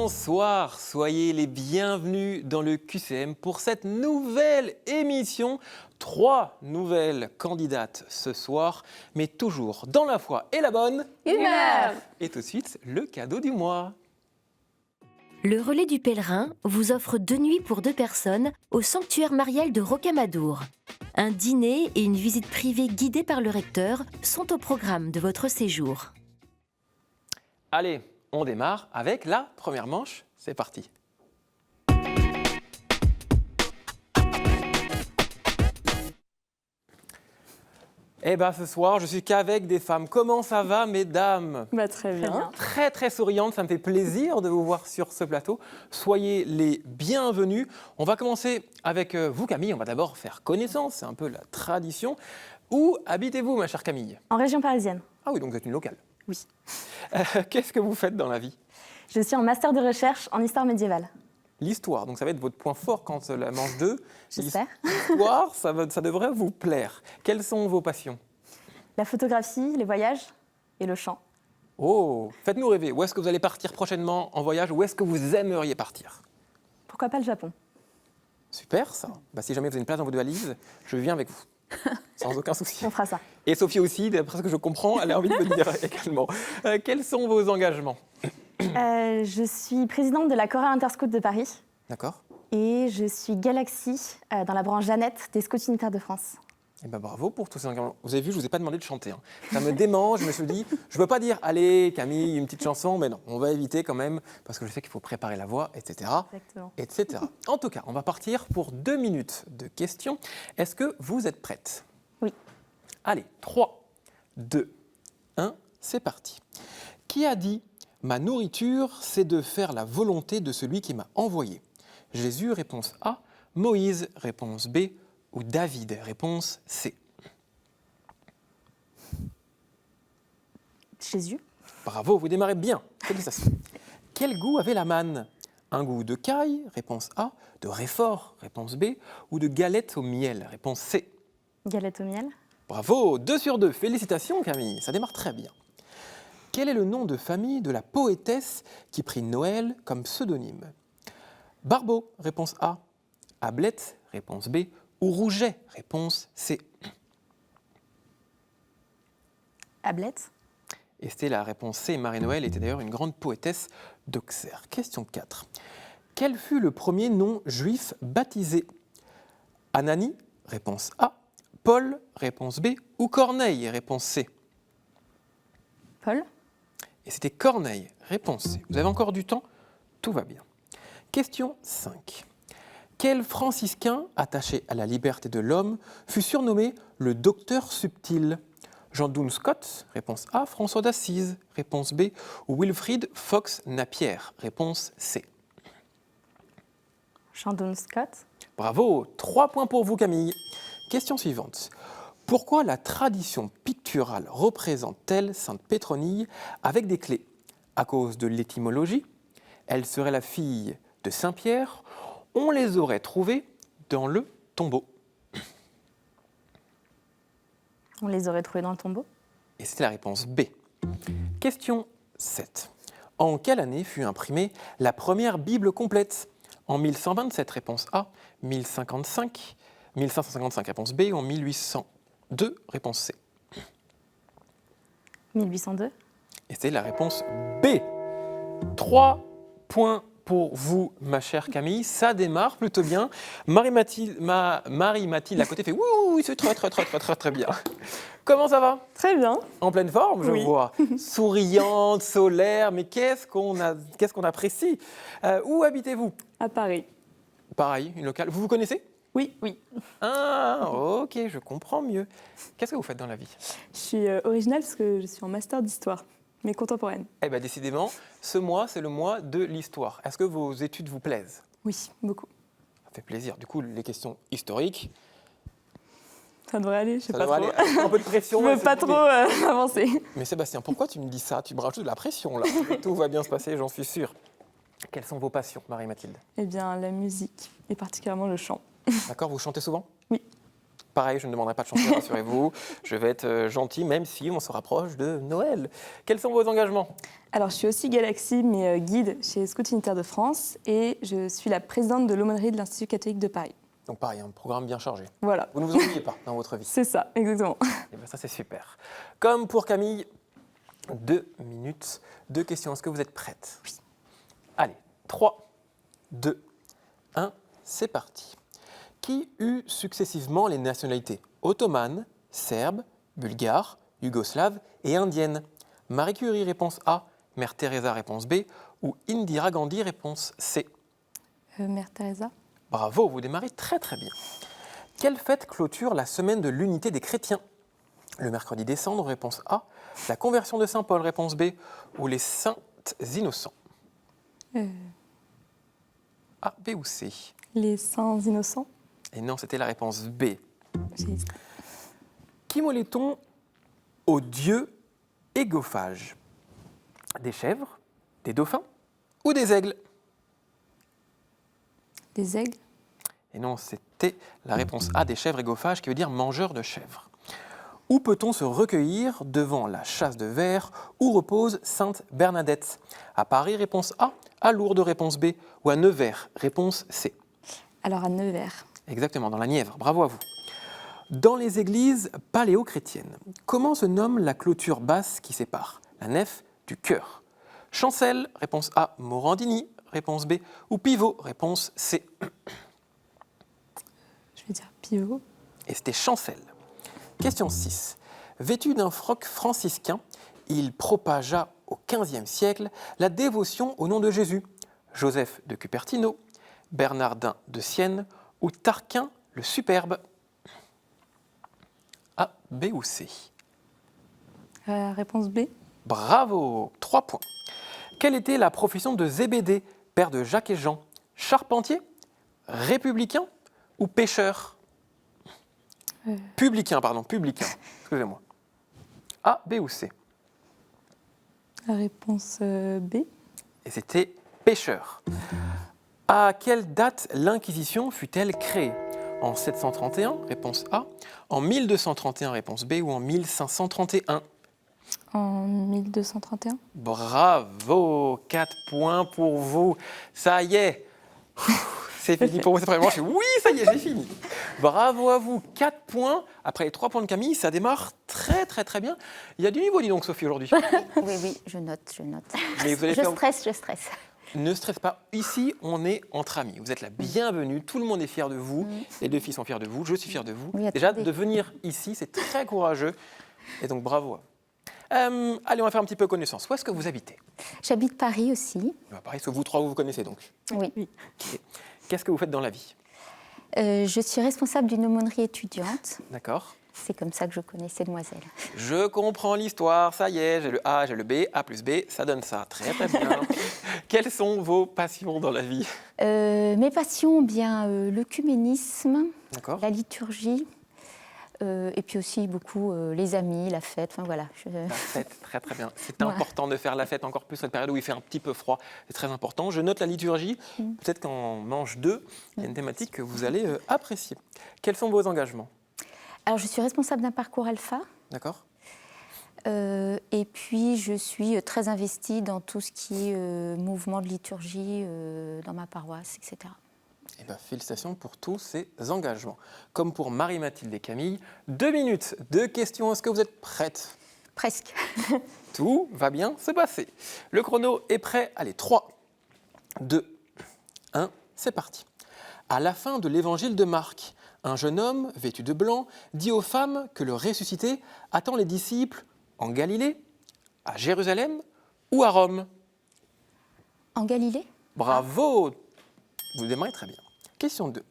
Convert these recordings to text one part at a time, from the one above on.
Bonsoir, soyez les bienvenus dans le QCM pour cette nouvelle émission. 3 nouvelles candidates ce soir, mais toujours dans la foi et la bonne humeur. Et tout de suite, le cadeau du mois. Le Relais du Pèlerin vous offre 2 nuits pour 2 personnes au sanctuaire marial de Rocamadour. Un dîner et une visite privée guidée par le recteur sont au programme de votre séjour. Allez, on démarre avec la première manche. C'est parti. Eh bien, ce soir, je suis qu'avec des femmes. Comment ça va, mesdames ? Très bien. Très, très souriantes. Ça me fait plaisir de vous voir sur ce plateau. Soyez les bienvenus. On va commencer avec vous, Camille. On va d'abord faire connaissance. C'est un peu la tradition. Où habitez-vous, ma chère Camille ? En région parisienne. Ah oui, donc vous êtes une locale. Oui. Qu'est-ce que vous faites dans la vie ? Je suis en master de recherche en histoire médiévale. L'histoire, donc ça va être votre point fort quand la manche 2. J'espère. L'histoire, ça devrait vous plaire. Quelles sont vos passions ? La photographie, les voyages et le chant. Oh, faites-nous rêver. Où est-ce que vous allez partir prochainement en voyage ? Où est-ce que vous aimeriez partir ? Pourquoi pas le Japon ? Super, ça. Si jamais vous avez une place dans votre valise, je viens avec vous. Sans aucun souci. On fera ça. Et Sophie aussi, d'après ce que je comprends, elle a envie de venir également. Quels sont vos engagements ? Je suis présidente de la chorale Interscout de Paris. D'accord. Et je suis Galaxie dans la branche Jeannette des Scouts unitaires de France. Eh ben bravo pour tous ces engagements. Vous avez vu, je ne vous ai pas demandé de chanter. Ça me démange, je me suis dit, je ne veux pas dire, allez Camille, une petite chanson, mais non, on va éviter quand même, parce que je sais qu'il faut préparer la voix, etc. Exactement. etc. En tout cas, on va partir pour 2 minutes de questions. Est-ce que vous êtes prête ? Oui. Allez, 3, 2, 1, c'est parti. Qui a dit « Ma nourriture, c'est de faire la volonté de celui qui m'a envoyé » ? Jésus, réponse A. Moïse, réponse B. Ou David, réponse C. Jésus. Bravo, vous démarrez bien. Félicitations. Quel goût avait la manne ? Un goût de caille, réponse A. De réfort, réponse B. Ou de galette au miel, réponse C. Galette au miel. Bravo, 2 sur 2. Félicitations Camille, ça démarre très bien. Quel est le nom de famille de la poétesse qui prit Noël comme pseudonyme ? Barbeau, réponse A. Ablette, réponse B. Ou Rouget, réponse C. Ablette. Et c'était la réponse C. Marie-Noël était d'ailleurs une grande poétesse d'Auxerre. Question 4. Quel fut le premier nom juif baptisé ? Anani, réponse A. Paul, réponse B. Ou Corneille, réponse C. Paul. Et c'était Corneille, réponse C. Vous avez encore du temps ? Tout va bien. Question 5. Quel franciscain, attaché à la liberté de l'homme, fut surnommé le docteur subtil ? Jean Duns Scott, réponse A. François d'Assise, réponse B. Ou Wilfrid Fox Napier, réponse C. Jean Duns Scott. Bravo, 3 points pour vous Camille. Question suivante. Pourquoi la tradition picturale représente-t-elle Sainte Pétronille avec des clés ? À cause de l'étymologie, elle serait la fille de Saint-Pierre, on les aurait trouvées dans le tombeau. On les aurait trouvés dans le tombeau. Et c'était la réponse B. Question 7. En quelle année fut imprimée la première Bible complète ? En 1127, réponse A. 1555, réponse B. Ou en 1802, réponse C. 1802. Et c'était la réponse B. 3 points pour vous, ma chère Camille. Ça démarre plutôt bien. Marie-Mathilde à côté fait « Ouh, c'est très bien ». Comment ça va ? Très bien. En pleine forme, je Oui. vois. Souriante, solaire, mais qu'est-ce qu'on apprécie. Où habitez-vous ? À Paris. Pareil, une locale. Vous vous connaissez ? Oui. Oui. Ah, ok, je comprends mieux. Qu'est-ce que vous faites dans la vie ? Je suis originale parce que je suis en master d'histoire, mais contemporaine. Eh bien, décidément, ce mois, c'est le mois de l'histoire. Est-ce que vos études vous plaisent ? Oui, beaucoup. Ça fait plaisir. Du coup, les questions historiques, Ça devrait aller, je sais ça pas devrait trop. aller. Un peu de pression. Je là, veux pas c'est trop bon. avancer. Mais Sébastien, pourquoi tu me dis ça ? Tu me rajoutes de la pression, là. Tout va bien se passer, j'en suis sûr. Quelles sont vos passions, Marie-Mathilde ? Eh bien, la musique, et particulièrement le chant. D'accord, vous chantez souvent ? Oui. Pareil, je ne demanderai pas de chanter, rassurez-vous. Je vais être gentil, même si on se rapproche de Noël. Quels sont vos engagements? Alors, je suis aussi Galaxy, mais guide chez Scouts Unitaires de France et je suis la présidente de l'aumônerie de l'Institut catholique de Paris. Donc pareil, un programme bien chargé. Voilà, Vous ne vous ennuyez pas dans votre vie. c'est ça, exactement. Et bien ça, c'est super. Comme pour Camille, 2 minutes, 2 questions. Est-ce que vous êtes prête? Oui. Allez, 3, 2, 1, c'est parti. Qui eut successivement les nationalités ottomanes, serbes, bulgares, yougoslaves et indiennes? Marie Curie, réponse A. Mère Teresa, réponse B. Ou Indira Gandhi, réponse C. Mère Teresa. Bravo, vous démarrez très très bien. Quelle fête clôture la semaine de l'unité des chrétiens? Le mercredi des cendres, réponse A. La conversion de Saint Paul, réponse B. Ou les saints innocents? A, B ou C? Les saints innocents. Et non, c'était la réponse B. J'ai hésité. Qui mollet-on aux dieux égophages? Des chèvres, des dauphins ou des aigles? Des aigles. Et non, c'était la réponse A, des chèvres égophages, qui veut dire mangeurs de chèvres. Où peut-on se recueillir devant la chasse de vers où repose Sainte Bernadette? À Paris, réponse A. À Lourdes, réponse B. Ou à Nevers, réponse C. Alors, à Nevers. Exactement, dans la Nièvre. Bravo à vous. Dans les églises paléo-chrétiennes, comment se nomme la clôture basse qui sépare la nef du chœur? Chancel, réponse A. Morandini, réponse B. Ou pivot, réponse C. Je vais dire pivot. Et c'était Chancel. Question 6. Vêtu d'un froc franciscain, il propagea au XVe siècle la dévotion au nom de Jésus. Joseph de Cupertino, Bernardin de Sienne ou Tarquin le Superbe? A, B ou C? Réponse B. Bravo, 3 points. Quelle était la profession de Zébédée, père de Jacques et Jean? Charpentier, républicain ou pêcheur? Publicain, excusez-moi. A, B ou C? Réponse B. Et c'était pêcheur. À quelle date l'Inquisition fut-elle créée? En 731, réponse A. En 1231, réponse B. Ou en 1531? En 1231. Bravo, 4 points pour vous. Ça y est, c'est fini pour vous cette première manche. Oui, ça y est, j'ai fini. Bravo à vous, 4 points. Après les 3 points de Camille, ça démarre très très très bien. Il y a du niveau, dis donc, Sophie, aujourd'hui. Oui, je note. Mais vous allez Je faire... stresse. Ne stresse pas, ici on est entre amis. Vous êtes la bienvenue, tout le monde est fier de vous. Les 2 filles sont fières de vous, je suis fier de vous. Oui, Déjà, attendez. de venir ici, c'est très courageux. Et donc bravo. Allez, on va faire un petit peu connaissance. Où est-ce que vous habitez? J'habite Paris aussi. Pareil, ce que vous 3 vous connaissez donc. Oui. Ok. Qu'est-ce que vous faites dans la vie? Je suis responsable d'une aumônerie étudiante. D'accord. C'est comme ça que je connais ces demoiselles. Je comprends l'histoire, ça y est, j'ai le A, j'ai le B, A plus B, ça donne ça. Très très bien. Quelles sont vos passions dans la vie? Mes passions, bien l'œcuménisme, D'accord. la liturgie, et puis aussi beaucoup les amis, la fête. Enfin voilà. La fête, très très bien. C'est Ouais. important de faire la fête encore plus cette période où il fait un petit peu froid. C'est très important. Je note la liturgie. Peut-être qu'en manche 2, il y a une thématique que vous allez apprécier. Quels sont vos engagements? Alors je suis responsable d'un parcours alpha. D'accord. Et puis, je suis très investie dans tout ce qui est mouvement de liturgie dans ma paroisse, etc. Eh bien, félicitations pour tous ces engagements. Comme pour Marie-Mathilde et Camille, 2 minutes, 2 questions. Est-ce que vous êtes prêtes? Presque. Tout va bien se passer. Le chrono est prêt. Allez, 3, 2, 1, c'est parti. À la fin de l'évangile de Marc, un jeune homme, vêtu de blanc, dit aux femmes que le ressuscité attend les disciples en Galilée, à Jérusalem ou à Rome. En Galilée? Bravo! Vous démarrez très bien. Question 2.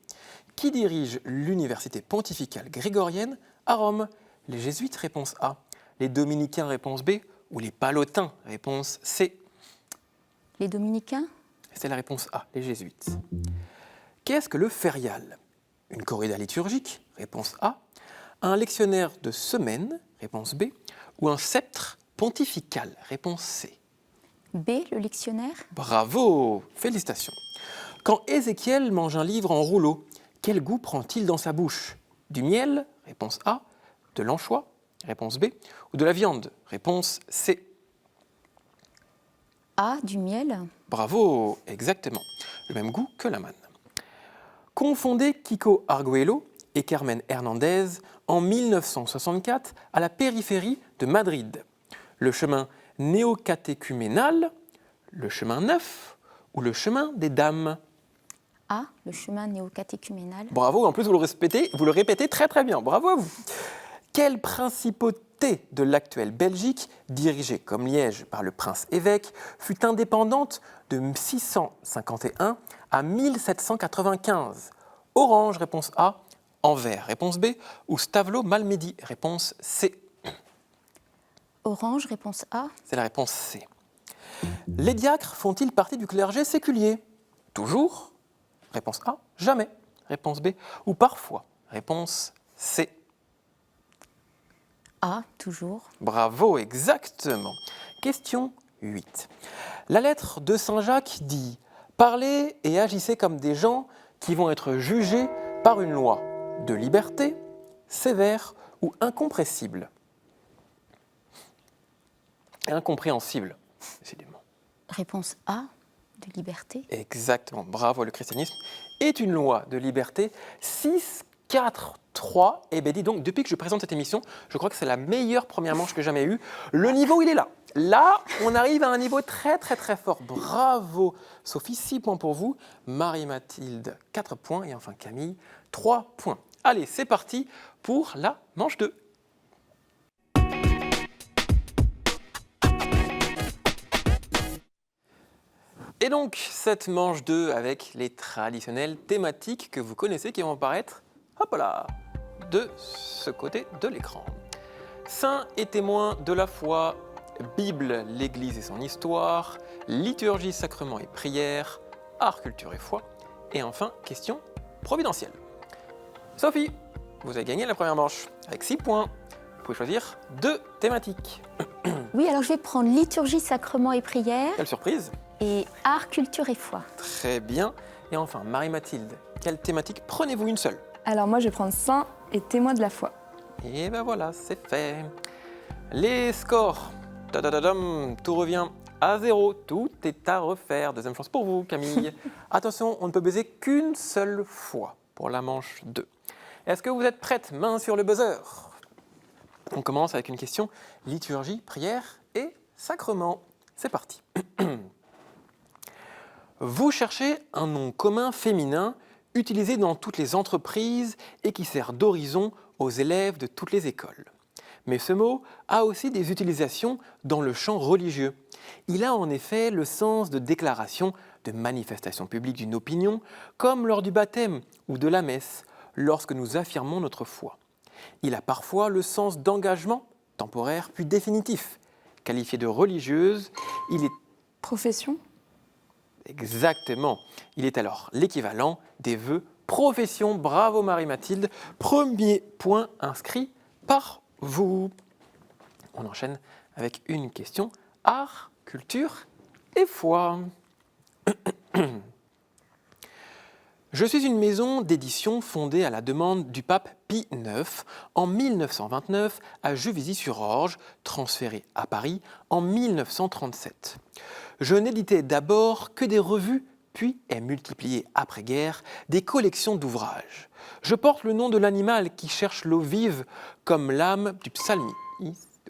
Qui dirige l'université pontificale grégorienne à Rome? Les jésuites, réponse A. Les dominicains, réponse B. Ou les pallottins, réponse C. Les dominicains? C'est la réponse A, les jésuites. Qu'est-ce que le férial? Une corrida liturgique, réponse A. Un lectionnaire de semaine, réponse B. Ou un sceptre pontifical, réponse C. B, le lectionnaire? Bravo! Félicitations. Quand Ézéchiel mange un livre en rouleau, quel goût prend-il dans sa bouche? Du miel, Réponse A. De l'anchois. Réponse B. Ou de la viande. Réponse C. A, du miel. Bravo, exactement. Le même goût que la manne. Confondez Kiko Arguello et Carmen Hernandez en 1964 à la périphérie de Madrid. Le chemin néocatéchuménal, le chemin neuf ou le chemin des dames. A, le chemin néocatéchuménal. Bravo, en plus vous le répétez très très bien. Bravo à vous. Quelle principauté de l'actuelle Belgique, dirigée comme Liège par le prince-évêque, fut indépendante de 651 à 1795? Orange, réponse A. Anvers, réponse B. Ou Stavelot-Malmedy, réponse C. Orange, réponse A. C'est la réponse C. Les diacres font-ils partie du clergé séculier? Toujours. Réponse A. Jamais. Réponse B. Ou parfois. Réponse C. A, toujours. Bravo, exactement. Question 8. La lettre de Saint Jacques dit « Parlez et agissez comme des gens qui vont être jugés par une loi de liberté, sévère ou incompressible. » Incompréhensible, décidément. Réponse A, de liberté. Exactement, bravo, le christianisme est une loi de liberté. 6, 4, 3. Et bien dis donc, depuis que je présente cette émission, je crois que c'est la meilleure première manche que j'ai jamais eue. Le niveau, il est là. Là, on arrive à un niveau très très très fort. Bravo Sophie, 6 points pour vous. Marie-Mathilde, 4 points. Et enfin Camille, 3 points. Allez, c'est parti pour la manche 2. Et donc, cette manche 2 avec les traditionnelles thématiques que vous connaissez qui vont apparaître, hop là, de ce côté de l'écran. Saints et témoins de la foi, Bible, l'Église et son histoire, liturgie, sacrement et prière, art, culture et foi, et enfin, question providentielle. Sophie, vous avez gagné la première manche avec 6 points. Vous pouvez choisir 2 thématiques. Oui, alors je vais prendre liturgie, sacrement et prière Quelle surprise! et art, culture et foi. Très bien. Et enfin, Marie-Mathilde, quelle thématique prenez-vous une seule? Alors moi, je vais prendre saint et témoin de la foi. Et ben voilà, c'est fait. Les scores. Tadadadam, tout revient à 0. Tout est à refaire. Deuxième chance pour vous, Camille. Attention, on ne peut baiser qu'une seule fois pour la manche 2. Est-ce que vous êtes prête? Main sur le buzzer. On commence avec une question liturgie, prière et sacrement. C'est parti. Vous cherchez un nom commun féminin utilisé dans toutes les entreprises et qui sert d'horizon aux élèves de toutes les écoles. Mais ce mot a aussi des utilisations dans le champ religieux. Il a en effet le sens de déclaration, de manifestation publique d'une opinion, comme lors du baptême ou de la messe, lorsque nous affirmons notre foi. Il a parfois le sens d'engagement, temporaire puis définitif. Qualifié de religieuse, il est... Profession? Exactement. Il est alors l'équivalent des vœux profession. Bravo Marie-Mathilde. Premier point inscrit par vous. On enchaîne avec une question. Art, culture et foi. Je suis une maison d'édition fondée à la demande du pape Pie IX en 1929 à Juvisy-sur-Orge, transférée à Paris en 1937. Je n'éditais d'abord que des revues, puis ai multiplié après-guerre des collections d'ouvrages. Je porte le nom de l'animal qui cherche l'eau vive comme l'âme du psalmiste.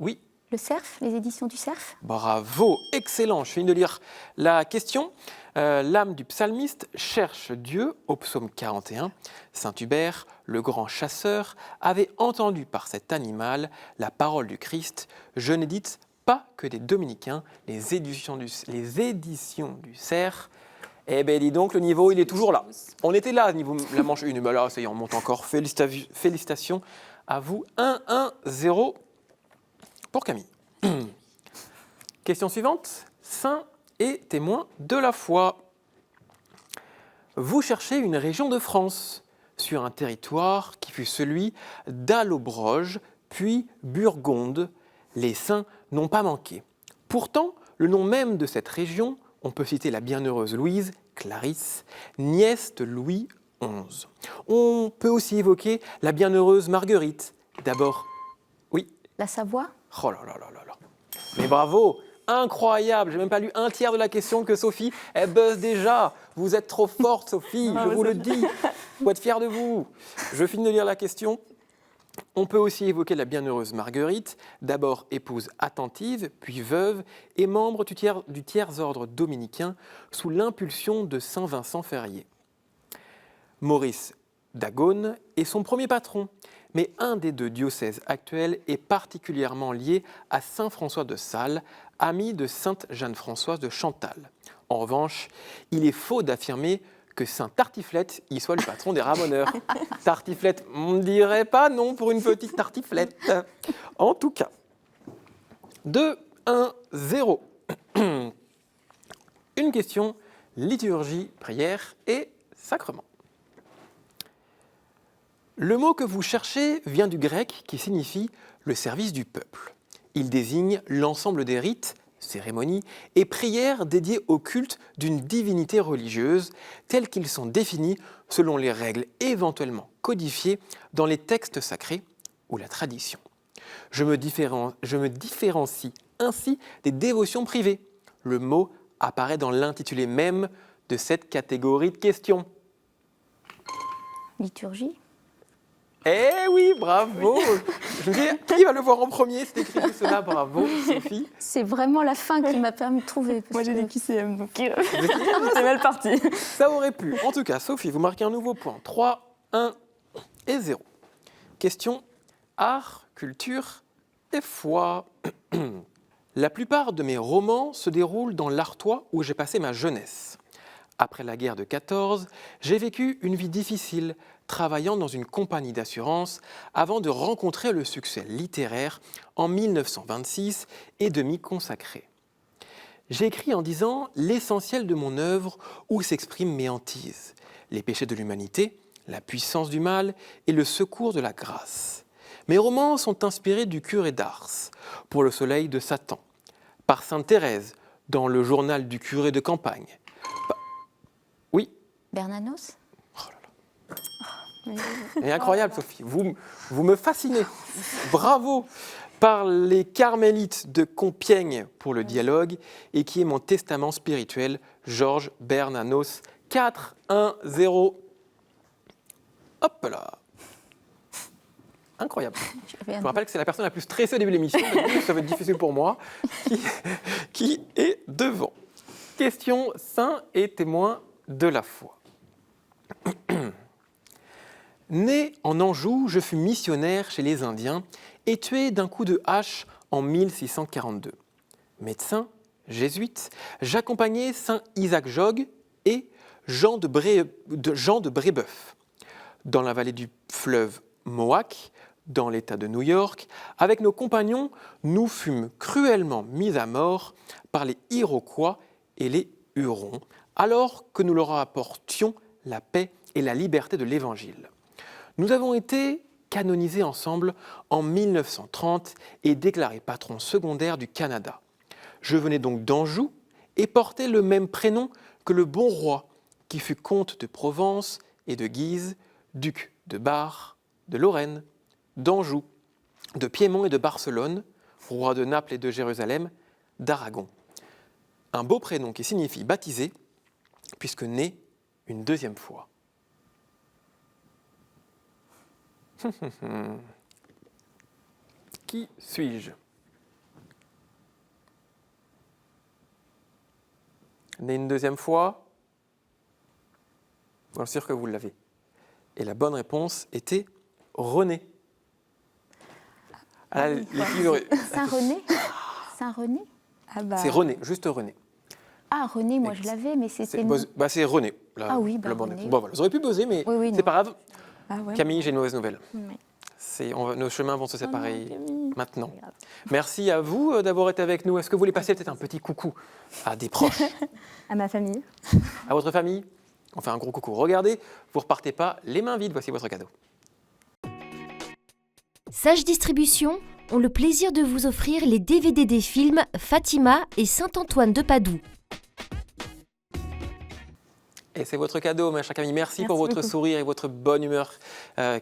Oui. Le Cerf, les éditions du Cerf. Bravo, excellent. Je finis de lire la question. L'âme du psalmiste cherche Dieu au psaume 41. Saint Hubert, le grand chasseur, avait entendu par cet animal la parole du Christ. Je n'édite pas que des dominicains, les éditions du Cerf. Eh bien, dis donc, le niveau, il est toujours là. On était là, niveau la manche 1, mais là, ça y est, on monte encore. Félicitations à vous. 1-1-0 pour Camille. Question suivante. Saint et témoin de la foi. Vous cherchez une région de France sur un territoire qui fut celui d'Allobroge, puis Burgonde. Les saints n'ont pas manqué. Pourtant, le nom même de cette région, on peut citer la bienheureuse Louise, Clarisse, nièce de Louis 11. On peut aussi évoquer la bienheureuse Marguerite. D'abord, oui. La Savoie? Oh là là là là là. Mais bravo, incroyable. J'ai même pas lu un tiers de la question que Sophie, elle buzz déjà. Vous êtes trop forte, Sophie, je vous le dis. Faut être fier de vous. Je finis de lire la question. On peut aussi évoquer la bienheureuse Marguerite, d'abord épouse attentive, puis veuve et membre du tiers-ordre dominicain sous l'impulsion de saint Vincent Ferrier. Maurice d'Agone est son premier patron, mais un des deux diocèses actuels est particulièrement lié à saint François de Sales, ami de sainte Jeanne-Françoise de Chantal. En revanche, il est faux d'affirmer que saint Tartiflette y soit le patron des ramoneurs. Tartiflette, on ne dirait pas non pour une petite tartiflette. En tout cas, 2, 1, 0. Une question, liturgie, prière et sacrement. Le mot que vous cherchez vient du grec qui signifie le service du peuple. Il désigne l'ensemble des rites, cérémonies et prières dédiées au culte d'une divinité religieuse tels qu'ils sont définis selon les règles éventuellement codifiées dans les textes sacrés ou la tradition. Je me différencie ainsi des dévotions privées. Le mot apparaît dans l'intitulé même de cette catégorie de questions. Liturgie? Eh oui, bravo. Je me dis, qui va le voir en premier? C'est écrit tout cela, bravo, Sophie. C'est vraiment la fin qui m'a permis de trouver. Moi, j'ai des QCM, donc j'étais mal partie. Ça aurait pu. En tout cas, Sophie, vous marquez un nouveau point. 3, 1 et 0. Question art, culture et foi. La plupart de mes romans se déroulent dans l'Artois où j'ai passé ma jeunesse. Après la guerre de 14, j'ai vécu une vie difficile, travaillant dans une compagnie d'assurance avant de rencontrer le succès littéraire en 1926 et de m'y consacrer. J'ai écrit en disant l'essentiel de mon œuvre où s'expriment mes hantises, les péchés de l'humanité, la puissance du mal et le secours de la grâce. Mes romans sont inspirés du curé d'Ars, pour le soleil de Satan, par sainte Thérèse, dans le journal du curé de campagne. Oui. Bernanos? C'est incroyable, Sophie. Vous me fascinez. Bravo. Par les carmélites de Compiègne pour le dialogue et qui est mon testament spirituel, Georges Bernanos. 4, 1, 0. Hop là. Incroyable. Je me rappelle que c'est la personne la plus stressée au début de l'émission. Ça va être difficile pour moi. Qui est devant. Question saint et témoin de la foi. Né en Anjou, je fus missionnaire chez les Indiens et tué d'un coup de hache en 1642. Médecin, jésuite, j'accompagnais saint Isaac Jogues et Jean de Brébeuf dans la vallée du fleuve Mohawk, dans l'État de New York. Avec nos compagnons, nous fûmes cruellement mis à mort par les Iroquois et les Hurons, alors que nous leur apportions la paix et la liberté de l'Évangile. Nous avons été canonisés ensemble en 1930 et déclarés patrons secondaires du Canada. Je venais donc d'Anjou et portais le même prénom que le bon roi qui fut comte de Provence et de Guise, duc de Bar, de Lorraine, d'Anjou, de Piémont et de Barcelone, roi de Naples et de Jérusalem, d'Aragon. Un beau prénom qui signifie baptisé, puisque né une deuxième fois. Qui suis-je? Né une deuxième fois? Bien sûr que vous l'avez. Et la bonne réponse était René. Saint-René? Saint-René? C'est René, juste René. Ah, René, moi je l'avais, mais c'était... C'est René. Ah oui, René. René. Bon, voilà, vous auriez pu buzzer, mais oui, c'est pas grave. Ah ouais. Camille, j'ai une mauvaise nouvelle. Oui. Nos chemins vont se séparer Camille. maintenant. Merci à vous d'avoir été avec nous. Est-ce que vous voulez passer peut-être un petit coucou à des proches, À ma famille. à votre famille? On fait un gros coucou. Regardez, vous repartez pas les mains vides. Voici votre cadeau. Sage Distribution ont le plaisir de vous offrir les DVD des films Fatima et Saint-Antoine de Padoue. Et c'est votre cadeau, ma chère Camille. Merci pour Merci votre beaucoup. sourire et votre bonne humeur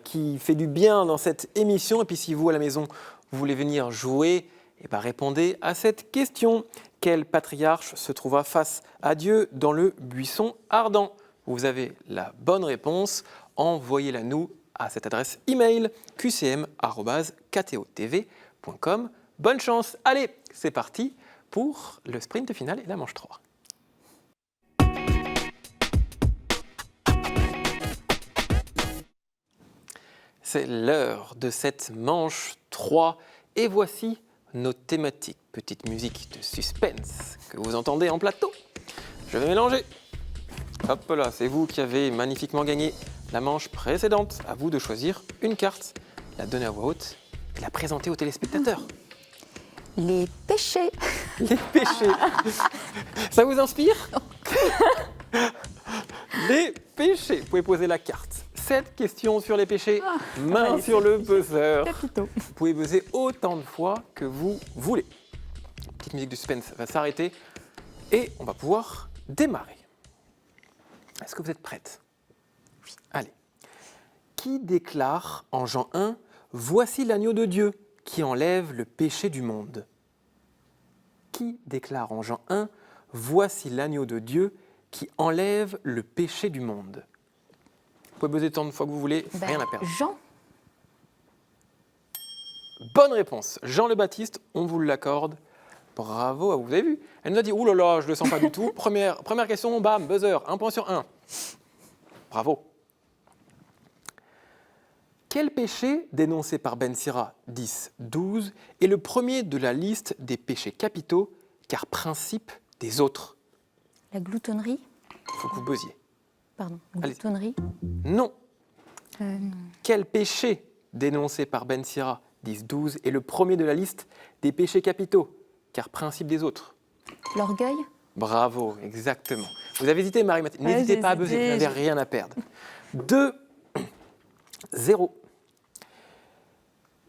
qui fait du bien dans cette émission. Et puis si vous, à la maison, vous voulez venir jouer, eh ben, répondez à cette question. Quel patriarche se trouva face à Dieu dans le buisson ardent? Vous avez la bonne réponse. Envoyez-la nous à cette adresse email qcm@ktotv.com. Bonne chance. Allez, c'est parti pour le sprint final et la manche 3. C'est l'heure de cette manche 3 et voici nos thématiques. Petite musique de suspense que vous entendez en plateau. Je vais mélanger. Hop là, c'est vous qui avez magnifiquement gagné la manche précédente. À vous de choisir une carte, la donner à voix haute et la présenter aux téléspectateurs. Les péchés. Les péchés. Ça vous inspire? Les péchés. Vous pouvez poser la carte. 7 questions sur les péchés. Main sur le buzzer. Capito. Vous pouvez buzzer autant de fois que vous voulez. Petite musique de suspense va s'arrêter et on va pouvoir démarrer. Est-ce que vous êtes prête? Oui. Allez. Qui déclare en Jean 1 « Voici l'agneau de Dieu qui enlève le péché du monde » Qui déclare en Jean 1 « Voici l'agneau de Dieu qui enlève le péché du monde » Vous pouvez buzzer tant de fois que vous voulez, rien à perdre. Jean. Bonne réponse. Jean le Baptiste, on vous l'accorde. Bravo à vous. Vous avez vu? Elle nous a dit, ouh là là, je ne le sens pas du tout. Première question, bam, buzzer, 1 point sur 1. Bravo. Quel péché, dénoncé par Ben Sira 10-12, est le premier de la liste des péchés capitaux, car principe des autres? La gloutonnerie. Il faut que vous buzziez. Pardon. Allez. Gloutonnerie. Non. Non. Quel péché, dénoncé par Ben Sira 10-12, est le premier de la liste des péchés capitaux, car principe des autres? L'orgueil. Bravo, exactement. Vous avez hésité, Marie-Mathilde. Ouais, N'hésitez j'ai pas à buzzer, vous hésité. n'avez rien à perdre. 2-0.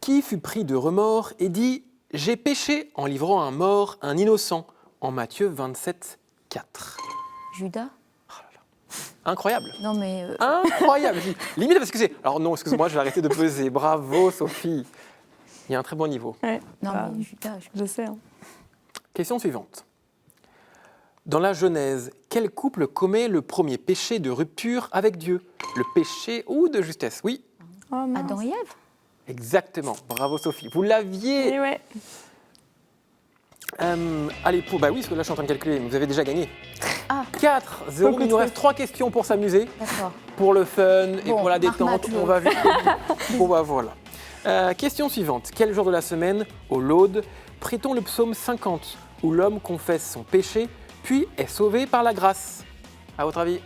Qui fut pris de remords et dit « J'ai péché en livrant un mort, un innocent » en Matthieu 27-4. Judas. Incroyable. Non mais Incroyable. Limite parce que c'est... Alors non, excuse-moi, je vais arrêter de peser. Bravo, Sophie. Il y a un très bon niveau. Ouais. non Ah, mais Judas. je sais. Hein. Question suivante. Dans la Genèse, quel couple commet le premier péché de rupture avec Dieu? Le péché ou de justesse? Oui, Oh, mince. Adam et Ève. exactement. Bravo, Sophie. Vous l'aviez. Et ouais. Allez, bah oui, parce que là, je suis en train de calculer. Vous avez déjà gagné. Ah. 4-0. Beaucoup Il nous de reste 3 questions pour s'amuser, D'accord. pour le fun et Bon, pour la Marc détente. Matelot. On va vite. Bon, bah voilà. Question suivante. Quel jour de la semaine, au Laude, prie-t-on le psaume 50, où l'homme confesse son péché, puis est sauvé par la grâce? À votre avis?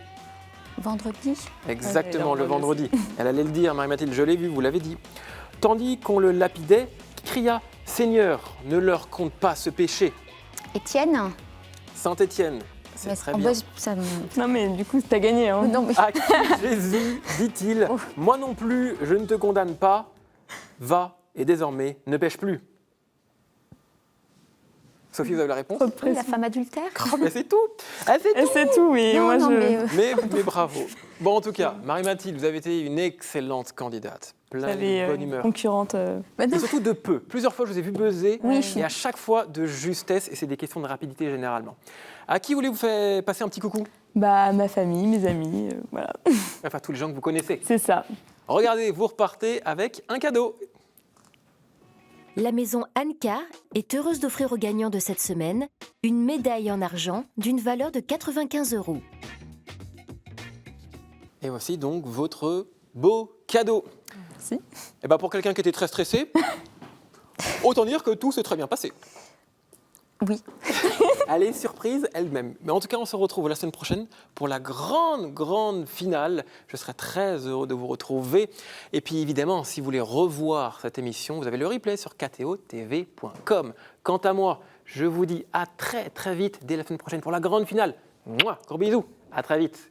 Vendredi. Exactement, Ouais, le vendredi. Elle allait le dire, Marie-Mathilde, je l'ai vu, vous l'avez dit. Tandis qu'on le lapidait, qui cria « Seigneur, ne leur compte pas ce péché Étienne. ». Saint-Étienne, c'est Ouais, très en bien. bas, ça me- Non, mais du coup, t'as gagné. Hein. Non mais À qui Jésus dit-il Oh. « Moi non plus, je ne te condamne pas, va et désormais ne pêche plus ». Sophie, vous avez la réponse? oui, la femme adultère. Mais c'est tout. Ah, c'est Et tout. c'est tout, oui. Non, Moi, non, je... Mais bravo. Bon, en tout cas, Marie-Mathilde, vous avez été une excellente candidate. Plein J'avais de bonne une humeur. concurrente. Bah non. Et surtout de peu. Plusieurs fois, je vous ai vu buzzer. Oui, je suis- Et à chaque fois, de justesse. Et c'est des questions de rapidité généralement. À qui voulez-vous faire passer un petit coucou? Bah, ma famille, mes amis, voilà. Enfin, tous les gens que vous connaissez. C'est ça. Regardez, vous repartez avec un cadeau. La maison Anka est heureuse d'offrir aux gagnants de cette semaine une médaille en argent d'une valeur de 95 €. Et voici donc votre beau cadeau. Merci. Et ben pour quelqu'un qui était très stressé, autant dire que tout s'est très bien passé. Oui. Elle est surprise elle-même. Mais en tout cas, on se retrouve la semaine prochaine pour la grande finale. Je serai très heureux de vous retrouver. Et puis évidemment, si vous voulez revoir cette émission, vous avez le replay sur ktotv.com. Quant à moi, je vous dis à très vite dès la semaine prochaine pour la grande finale. Mouah, gros bisous, à très vite.